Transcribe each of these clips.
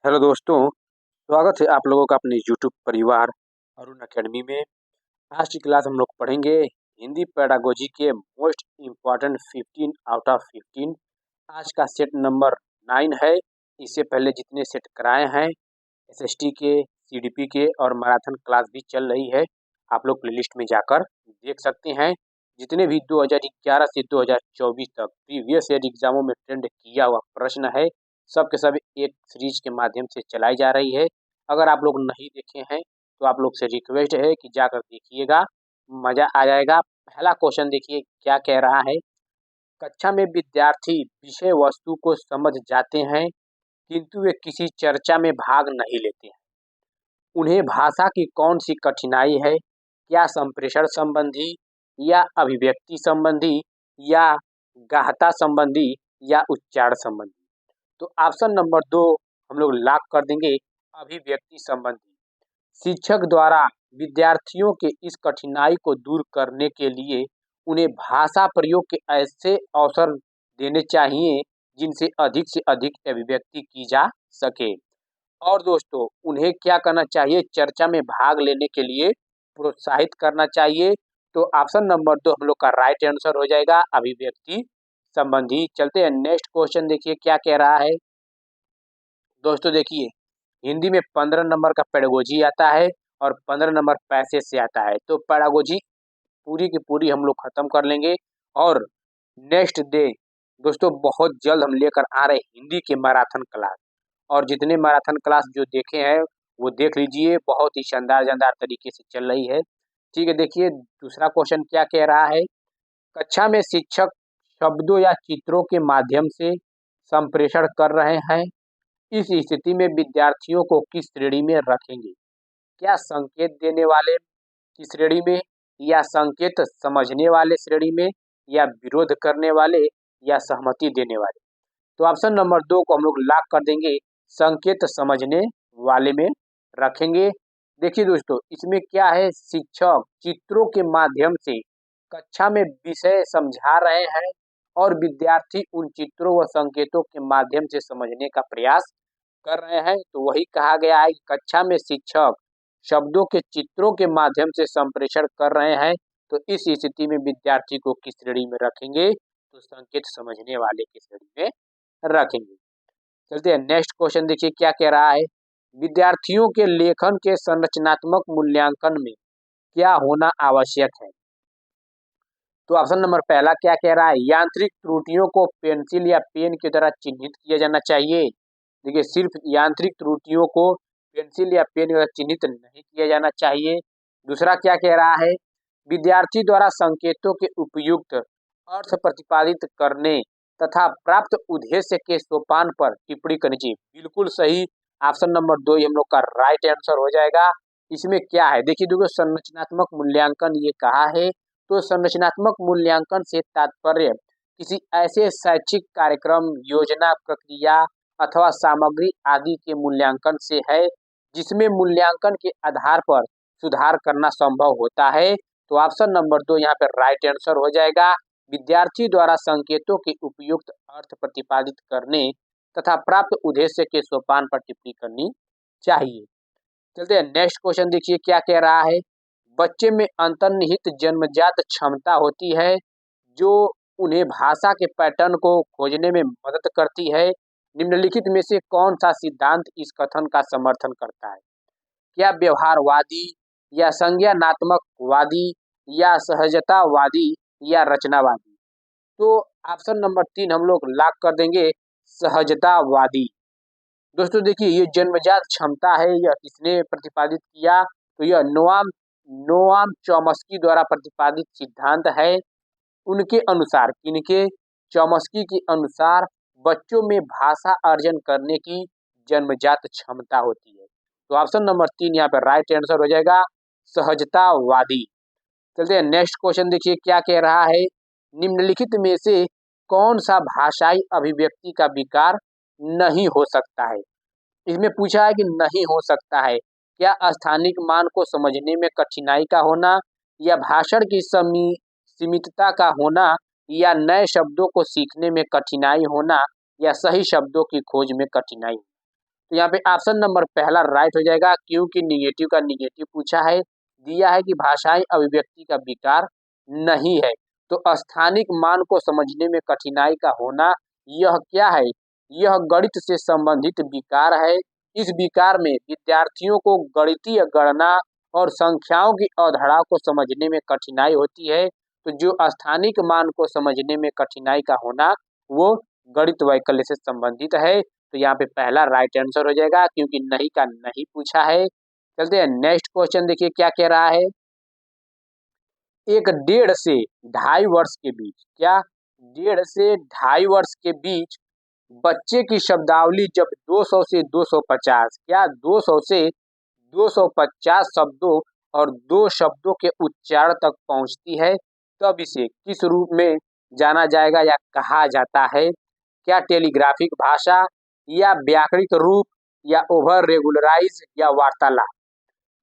Hello दोस्तों, स्वागत है आप लोगों का अपने यूट्यूब परिवार अरुण अकेडमी में। आज की क्लास हम लोग पढ़ेंगे हिंदी पेडागोजी के मोस्ट इम्पॉर्टेंट 15 आउट ऑफ 15। आज का सेट नंबर 9 है। इससे पहले जितने सेट कराए हैं एसएसटी के, सीडीपी के और मैराथन क्लास भी चल रही है, आप लोग प्लेलिस्ट में जाकर देख सकते हैं। जितने भी 2011 से 2024 तक प्रीवियस ईयर एग्जामों में ट्रेंड किया हुआ प्रश्न है, सब के सब एक सीरीज के माध्यम से चलाई जा रही है। अगर आप लोग नहीं देखे हैं तो आप लोग से रिक्वेस्ट है कि जाकर देखिएगा, मज़ा आ जाएगा। पहला क्वेश्चन देखिए क्या कह रहा है। कक्षा में विद्यार्थी विषय वस्तु को समझ जाते हैं किंतु वे किसी चर्चा में भाग नहीं लेते हैं। उन्हें भाषा की कौन सी कठिनाई है? क्या संप्रेषण संबंधी या अभिव्यक्ति संबंधी या गाहता संबंधी या उच्चारण संबंधी? तो ऑप्शन नंबर 2 हम लोग लॉक कर देंगे, अभिव्यक्ति संबंधी। शिक्षक द्वारा विद्यार्थियों के इस कठिनाई को दूर करने के लिए उन्हें भाषा प्रयोग के ऐसे अवसर देने चाहिए जिनसे अधिक से अधिक अभिव्यक्ति की जा सके। और दोस्तों उन्हें क्या करना चाहिए? चर्चा में भाग लेने के लिए प्रोत्साहित करना चाहिए। तो ऑप्शन नंबर 2 हम लोग का राइट आंसर हो जाएगा, अभिव्यक्ति संबंधी। चलते हैं नेक्स्ट क्वेश्चन, देखिए क्या कह रहा है। दोस्तों देखिए, हिंदी में 15 नंबर का पेडागोजी आता है और 15 नंबर पैसेज से आता है। तो पेडागोजी पूरी की पूरी हम लोग खत्म कर लेंगे और नेक्स्ट डे दोस्तों बहुत जल्द हम लेकर आ रहे हैं हिंदी के मैराथन क्लास। और जितने मैराथन क्लास जो देखे हैं वो देख लीजिए, बहुत ही शानदार शानदार तरीके से चल रही है। ठीक है, देखिए दूसरा क्वेश्चन क्या कह रहा है। कक्षा में शिक्षक शब्दों या चित्रों के माध्यम से संप्रेषण कर रहे हैं। इस स्थिति में विद्यार्थियों को किस श्रेणी में रखेंगे? क्या संकेत देने वाले की श्रेणी में, या संकेत समझने वाले श्रेणी में, या विरोध करने वाले, या सहमति देने वाले? तो ऑप्शन नंबर 2 को हम लोग लॉक कर देंगे, संकेत समझने वाले में रखेंगे। देखिए दोस्तों इसमें क्या है, शिक्षक चित्रों के माध्यम से कक्षा में विषय समझा रहे हैं और विद्यार्थी उन चित्रों व संकेतों के माध्यम से समझने का प्रयास कर रहे हैं। तो वही कहा गया है कि कक्षा में शिक्षक शब्दों के चित्रों के माध्यम से संप्रेषण कर रहे हैं। तो इस स्थिति में विद्यार्थी को किस श्रेणी में रखेंगे? तो संकेत समझने वाले की श्रेणी में रखेंगे। चलते हैं नेक्स्ट क्वेश्चन, देखिए क्या कह रहा है। विद्यार्थियों के लेखन के संरचनात्मक मूल्यांकन में क्या होना आवश्यक है? तो ऑप्शन नंबर पहला क्या कह रहा है, यांत्रिक त्रुटियों को पेंसिल या पेन के द्वारा चिन्हित किया जाना चाहिए। देखिए सिर्फ यांत्रिक त्रुटियों को पेंसिल या पेन के द्वारा चिन्हित नहीं किया जाना चाहिए। दूसरा क्या कह रहा है, विद्यार्थी द्वारा संकेतों के उपयुक्त अर्थ प्रतिपादित करने तथा प्राप्त उद्देश्य के सोपान पर टिप्पणी करनी चाहिए। बिल्कुल सही, ऑप्शन नंबर 2 ही हम लोग का राइट आंसर हो जाएगा। इसमें क्या है देखिए, देखो संरचनात्मक मूल्यांकन ये कहा है, तो संरचनात्मक मूल्यांकन से तात्पर्य किसी ऐसे शैक्षिक कार्यक्रम, योजना, प्रक्रिया अथवा सामग्री आदि के मूल्यांकन से है जिसमें मूल्यांकन के आधार पर सुधार करना संभव होता है। तो ऑप्शन नंबर 2 यहाँ पर राइट आंसर हो जाएगा। विद्यार्थी द्वारा संकेतों के उपयुक्त अर्थ प्रतिपादित करने तथा प्राप्त उद्देश्य के सोपान पर टिप्पणी करनी चाहिए। चलते हैं नेक्स्ट क्वेश्चन, देखिए क्या कह रहा है। बच्चे में अंतर्निहित जन्मजात क्षमता होती है जो उन्हें भाषा के पैटर्न को खोजने में मदद करती है। निम्नलिखित में से कौन सा सिद्धांत इस कथन का समर्थन करता है? क्या व्यवहारवादी, या संज्ञानात्मकवादी, या सहजतावादी, या रचनावादी? तो ऑप्शन नंबर 3 हम लोग लॉक कर देंगे, सहजतावादी। दोस्तों देखिए ये जन्मजात क्षमता है, यह किसने प्रतिपादित किया? तो यह नोआम नोआम चॉम्स्की द्वारा प्रतिपादित सिद्धांत है। उनके अनुसार, किनके? चॉम्स्की के अनुसार बच्चों में भाषा अर्जन करने की जन्मजात क्षमता होती है। तो ऑप्शन नंबर 3 यहाँ पर राइट आंसर हो जाएगा, सहजतावादी। चलते हैं नेक्स्ट क्वेश्चन, देखिए क्या कह रहा है। निम्नलिखित में से कौन सा भाषाई अभिव्यक्ति का विकार नहीं हो सकता है? इसमें पूछा है कि नहीं हो सकता है। क्या स्थानिक मान को समझने में कठिनाई का होना, या भाषण की सीमितता का होना, या नए शब्दों को सीखने में कठिनाई होना, या सही शब्दों की खोज में कठिनाई? तो यहाँ पे ऑप्शन नंबर पहला राइट हो जाएगा, क्योंकि निगेटिव का निगेटिव पूछा है, दिया है कि भाषाई अभिव्यक्ति का विकार नहीं है। तो स्थानिक मान को समझने में कठिनाई का होना, यह क्या है, यह गणित से संबंधित विकार है। इस विकार में विद्यार्थियों को गणितीय गणना और संख्याओं की अवधारणा को समझने में कठिनाई होती है। तो जो स्थानिक मान को समझने में कठिनाई का होना वो गणित वैकल्य से संबंधित है। तो यहाँ पे पहला राइट आंसर हो जाएगा, क्योंकि नहीं का नहीं पूछा है। चलते हैं नेक्स्ट क्वेश्चन, देखिए क्या कह रहा है। एक 1.5 से 2.5 वर्ष के बीच, क्या 1.5 से 2.5 वर्ष के बीच बच्चे की शब्दावली जब 200 से 250, क्या 200 से 250 शब्दों और 2 शब्दों के उच्चारण तक पहुंचती है, तब इसे किस रूप में जाना जाएगा या कहा जाता है। क्या टेलीग्राफिक भाषा, या व्याकरणिक रूप, या ओवर रेगुलराइज, या वार्तालाप।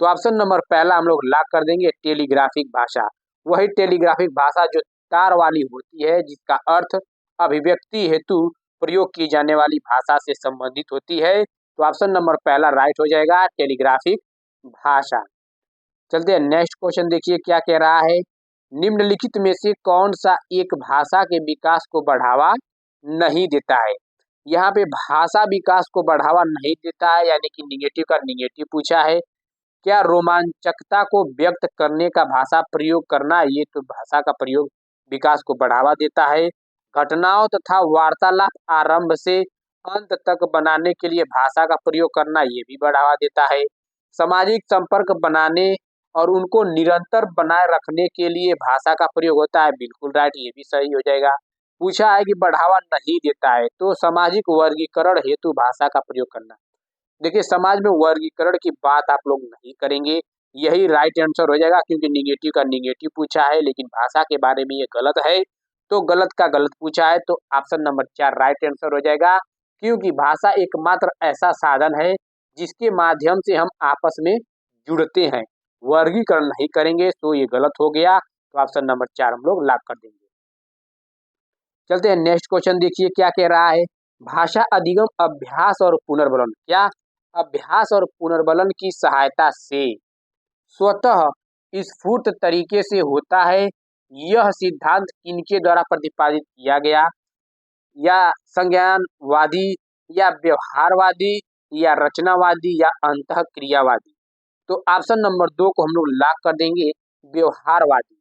तो ऑप्शन नंबर पहला हम लोग लॉक कर देंगे, टेलीग्राफिक भाषा। वही टेलीग्राफिक भाषा जो तार वाली होती है, जिसका अर्थ अभिव्यक्ति हेतु प्रयोग की जाने वाली भाषा से संबंधित होती है। तो ऑप्शन नंबर पहला राइट हो जाएगा, टेलीग्राफिक भाषा। चलते हैं नेक्स्ट क्वेश्चन, देखिए क्या कह रहा है। निम्नलिखित में से कौन सा एक भाषा के विकास को बढ़ावा नहीं देता है। यहाँ पे भाषा विकास को बढ़ावा नहीं देता है, यानी कि निगेटिव का निगेटिव पूछा है। क्या रोमांचकता को व्यक्त करने का भाषा प्रयोग करना, ये तो भाषा का प्रयोग विकास को बढ़ावा देता है। घटनाओं तथा वार्तालाप आरंभ से अंत तक बनाने के लिए भाषा का प्रयोग करना, ये भी बढ़ावा देता है। सामाजिक संपर्क बनाने और उनको निरंतर बनाए रखने के लिए भाषा का प्रयोग होता है, बिल्कुल राइट, ये भी सही हो जाएगा। पूछा है कि बढ़ावा नहीं देता है, तो सामाजिक वर्गीकरण हेतु भाषा का प्रयोग करना। देखिए समाज में वर्गीकरण की बात आप लोग नहीं करेंगे, यही राइट आंसर हो जाएगा, क्योंकि निगेटिव का निगेटिव पूछा है, लेकिन भाषा के बारे में ये गलत है, तो गलत का गलत पूछा है। तो ऑप्शन नंबर 4 राइट आंसर हो जाएगा, क्योंकि भाषा एकमात्र ऐसा साधन है जिसके माध्यम से हम आपस में जुड़ते हैं, वर्गीकरण नहीं करेंगे, तो ये गलत हो गया। तो ऑप्शन नंबर 4 हम लोग लॉक कर देंगे। चलते हैं नेक्स्ट क्वेश्चन, देखिए क्या कह रहा है। भाषा अधिगम अभ्यास और पुनर्बलन, क्या अभ्यास और पुनर्बलन की सहायता से स्वतः स्फूर्त तरीके से होता है। यह सिद्धांत किनके द्वारा प्रतिपादित किया गया, या संज्ञानवादी, या व्यवहारवादी, या रचनावादी, या अंतःक्रियावादी। तो ऑप्शन नंबर 2 को हम लोग लॉक कर देंगे, व्यवहारवादी।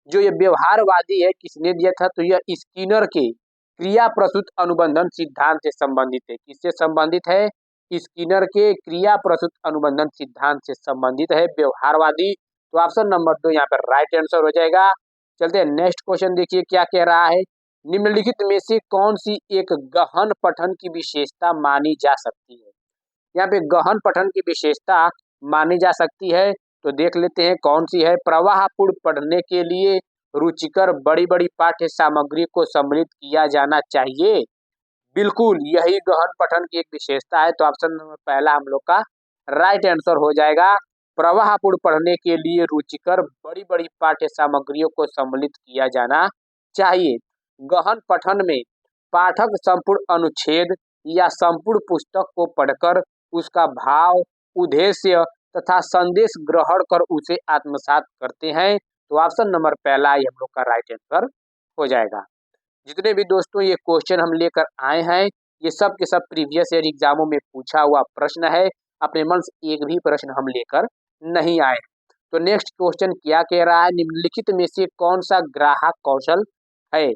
जो ये व्यवहारवादी है, किसने दिया था, तो यह स्किनर के क्रिया प्रसूत अनुबंधन सिद्धांत से संबंधित है। किससे संबंधित है, स्किनर के क्रिया प्रसूत अनुबंधन सिद्धांत से संबंधित है व्यवहारवादी। तो ऑप्शन नंबर 2 यहाँ पर राइट आंसर हो जाएगा। चलते हैं नेक्स्ट क्वेश्चन, देखिए क्या कह रहा है। निम्नलिखित में से कौन सी एक गहन पठन की विशेषता मानी जा सकती है। यहाँ पे गहन पठन की विशेषता मानी जा सकती है, तो देख लेते हैं कौन सी है। प्रवाहपूर्ण पढ़ने के लिए रुचिकर बड़ी बड़ी पाठ्य सामग्री को सम्मिलित किया जाना चाहिए, बिल्कुल यही गहन पठन की एक विशेषता है। तो ऑप्शन नंबर पहला हम लोग का राइट आंसर हो जाएगा। प्रवाहपूर्ण पढ़ने के लिए रुचिकर बड़ी बड़ी पाठ्य सामग्रियों को सम्मिलित किया जाना चाहिए। गहन पठन में पाठक संपूर्ण अनुच्छेद या संपूर्ण पुस्तक को पढ़कर उसका भाव, उद्देश्य तथा संदेश ग्रहण कर उसे आत्मसात करते हैं। तो ऑप्शन नंबर पहला ही हम लोग का राइट आंसर हो जाएगा। जितने भी दोस्तों ये क्वेश्चन हम लेकर आए हैं, ये सब के सब प्रीवियस ईयर एग्जामों में पूछा हुआ प्रश्न है, अपने मन से एक भी प्रश्न हम लेकर नहीं आए। तो नेक्स्ट क्वेश्चन क्या कह रहा है, निम्नलिखित में से कौन सा ग्राहक कौशल है,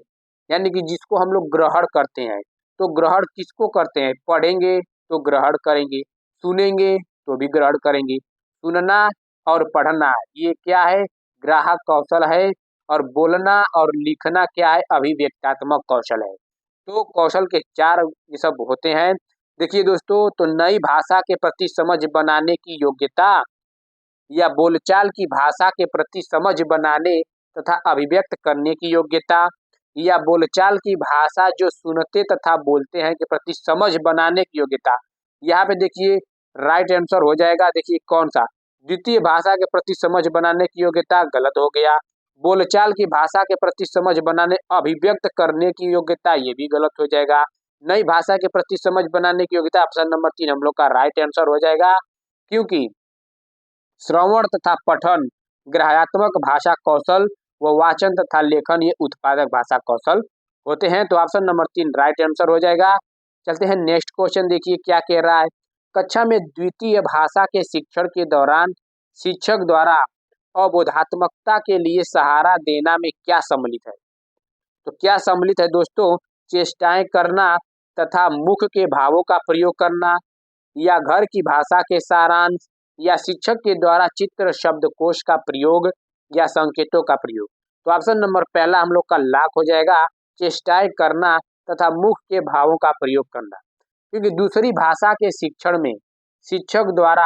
यानी कि जिसको हम लोग ग्रहण करते हैं। तो ग्रहण किसको करते हैं, पढ़ेंगे तो ग्रहण करेंगे, सुनेंगे तो भी ग्रहण करेंगे। सुनना और पढ़ना ये क्या है, ग्राहक कौशल है, और बोलना और लिखना क्या है, अभिव्यक्तात्मक कौशल है। तो कौशल के 4 ये सब होते हैं। देखिए दोस्तों, तो नई भाषा के प्रति समझ बनाने की योग्यता, या बोलचाल की भाषा के प्रति समझ बनाने तथा अभिव्यक्त करने की योग्यता, या बोलचाल की भाषा जो सुनते तथा बोलते हैं के प्रति समझ बनाने की योग्यता। यहाँ पे देखिए राइट आंसर हो जाएगा, देखिए कौन सा, द्वितीय भाषा के प्रति समझ बनाने की योग्यता गलत हो गया। बोलचाल की भाषा के प्रति समझ बनाने, अभिव्यक्त करने की योग्यता, ये भी गलत हो जाएगा। नई भाषा के प्रति समझ बनाने की योग्यता, ऑप्शन नंबर 3 हम लोग का राइट आंसर हो जाएगा, क्योंकि श्रवण तथा पठन ग्रहात्मक भाषा कौशल व वाचन तथा लेखन ये उत्पादक भाषा कौशल होते हैं। तो ऑप्शन नंबर 3 राइट आंसर हो जाएगा। चलते हैं नेक्स्ट क्वेश्चन, देखिए क्या कह रहा है। कक्षा में द्वितीय भाषा के शिक्षण के दौरान शिक्षक द्वारा अबोधात्मकता के लिए सहारा देना में क्या सम्मिलित है? तो क्या सम्मिलित है दोस्तों? चेष्टाएं करना तथा मुख के भावों का प्रयोग करना, या घर की भाषा के सारांश, या शिक्षक के द्वारा चित्र शब्दकोश का प्रयोग, या संकेतों का प्रयोग। तो ऑप्शन नंबर पहला हम लोग का लॉक हो जाएगा, चेष्टाएं करना तथा मुख के भावों का प्रयोग करना। क्योंकि दूसरी भाषा के शिक्षण में शिक्षक द्वारा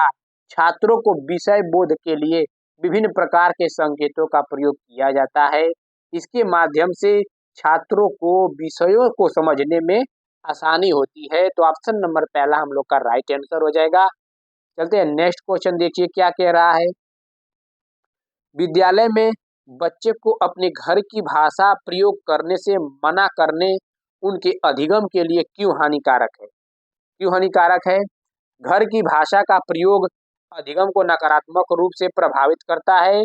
छात्रों को विषय बोध के लिए विभिन्न प्रकार के संकेतों का प्रयोग किया जाता है। इसके माध्यम से छात्रों को विषयों को समझने में आसानी होती है। तो ऑप्शन नंबर पहला हम लोग का राइट आंसर हो जाएगा। चलते हैं नेक्स्ट क्वेश्चन, देखिए क्या कह रहा है। विद्यालय में बच्चे को अपने घर की भाषा प्रयोग करने से मना करने उनके अधिगम के लिए क्यों हानिकारक है? क्यों हानिकारक है? घर की भाषा का प्रयोग अधिगम को नकारात्मक रूप से प्रभावित करता है।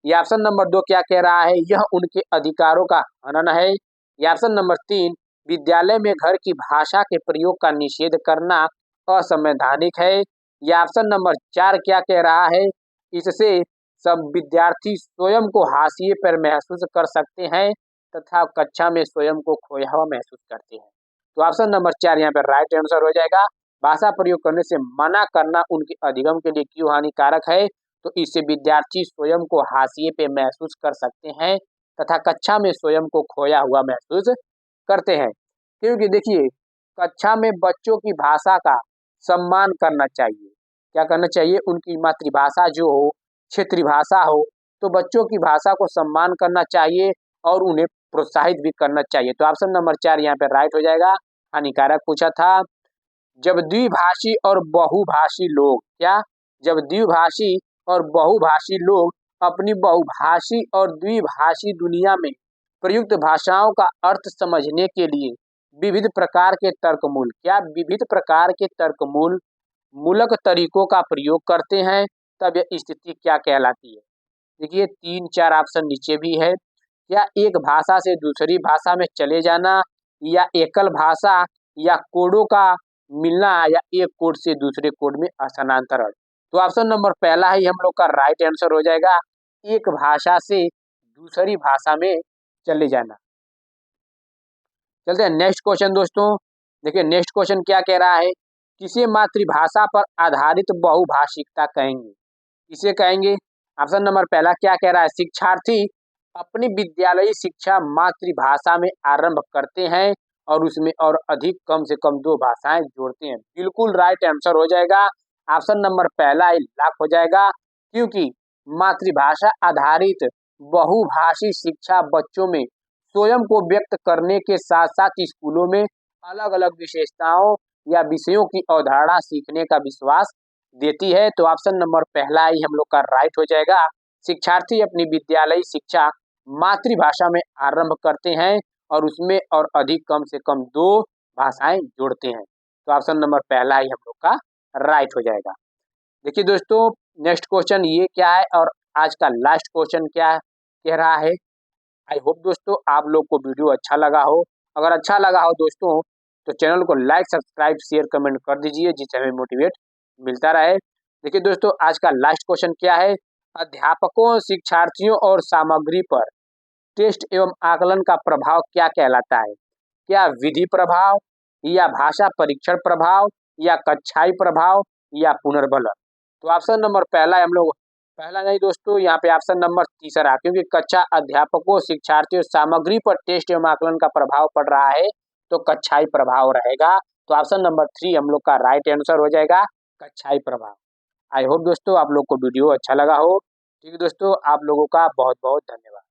या ऑप्शन नंबर 2 क्या कह रहा है, यह उनके अधिकारों का हनन है। या ऑप्शन नंबर 3 विद्यालय में घर की भाषा के प्रयोग का निषेध करना असंवैधानिक है। या ऑप्शन नंबर 4 क्या कह रहा है, इससे सब विद्यार्थी स्वयं को हाशिए पर महसूस कर सकते हैं तथा कक्षा में स्वयं को खोया हुआ महसूस करते हैं। तो ऑप्शन नंबर 4 यहाँ पर राइट आंसर हो जाएगा। भाषा प्रयोग करने से मना करना उनके अधिगम के लिए क्यों हानिकारक है? तो इससे विद्यार्थी स्वयं को हाशिए पे महसूस कर सकते हैं तथा कक्षा में स्वयं को खोया हुआ महसूस करते हैं। क्योंकि देखिए, कक्षा में बच्चों की भाषा का सम्मान करना चाहिए। क्या करना चाहिए? उनकी मातृभाषा जो हो, क्षेत्रीय भाषा हो, तो बच्चों की भाषा को सम्मान करना चाहिए और उन्हें प्रोत्साहित भी करना चाहिए। तो ऑप्शन नंबर 4 यहाँ पे राइट हो जाएगा। हानिकारक पूछा था। जब द्विभाषी और बहुभाषी लोग जब द्विभाषी और बहुभाषी लोग अपनी बहुभाषी और द्विभाषी दुनिया में प्रयुक्त भाषाओं का अर्थ समझने के लिए विविध प्रकार के तर्कमूल मूलक तरीकों का प्रयोग करते हैं, तब यह स्थिति क्या कहलाती है? देखिए 3-4 ऑप्शन नीचे भी है। या एक भाषा से दूसरी भाषा में चले जाना, या एकल भाषा, या कोडों का मिलना, या एक कोड से दूसरे कोड में स्थानांतरण। तो ऑप्शन नंबर पहला ही हम लोग का राइट आंसर हो जाएगा, एक भाषा से दूसरी भाषा में चले जाना। चलते हैं नेक्स्ट क्वेश्चन दोस्तों, देखिए नेक्स्ट क्वेश्चन क्या कह रहा है। किसे मातृभाषा पर आधारित बहुभाषिकता कहेंगे? किसे कहेंगे? ऑप्शन नंबर पहला क्या कह रहा है, शिक्षार्थी अपनी विद्यालयी शिक्षा मातृभाषा में आरंभ करते हैं और उसमें और अधिक कम से कम 2 भाषाएं जोड़ते हैं। बिल्कुल राइट आंसर हो जाएगा। ऑप्शन नंबर पहला ही लॉक हो जाएगा, क्योंकि मातृभाषा आधारित बहुभाषी शिक्षा बच्चों में स्वयं को व्यक्त करने के साथ साथ स्कूलों में अलग अलग विशेषताओं या विषयों की अवधारणा सीखने का विश्वास देती है। तो ऑप्शन नंबर पहला ही हम लोग का राइट हो जाएगा। शिक्षार्थी अपनी विद्यालयी शिक्षा मातृभाषा में आरंभ करते हैं और उसमें और अधिक कम से कम 2 भाषाएं जोड़ते हैं। तो ऑप्शन नंबर पहला ही हम लोग का राइट हो जाएगा। देखिए दोस्तों, नेक्स्ट क्वेश्चन ये क्या है और आज का लास्ट क्वेश्चन क्या कह रहा है। आई होप दोस्तों आप लोग को वीडियो अच्छा लगा हो। अगर अच्छा लगा हो दोस्तों तो चैनल को लाइक, सब्सक्राइब, शेयर, कमेंट कर दीजिए, जिससे हमें मोटिवेट मिलता रहे। देखिए दोस्तों, आज का लास्ट क्वेश्चन क्या है। अध्यापकों, शिक्षार्थियों और सामग्री पर टेस्ट एवं आकलन का प्रभाव क्या कहलाता है? क्या विधि प्रभाव, या भाषा परीक्षण प्रभाव, या कक्षाई प्रभाव, या पुनर्बलन? तो ऑप्शन नंबर पहला है हम लोग, पहला नहीं दोस्तों, यहाँ पे ऑप्शन नंबर तीसरा, क्योंकि कक्षा अध्यापकों, शिक्षार्थियों, सामग्री पर टेस्ट एवं आकलन का प्रभाव पड़ रहा है तो कक्षाई प्रभाव रहेगा। तो ऑप्शन नंबर 3 हम लोग का राइट आंसर हो जाएगा, कक्षाई प्रभाव। आई होप दोस्तों आप लोग को वीडियो अच्छा लगा हो। ठीक है दोस्तों, आप लोगों का बहुत बहुत धन्यवाद।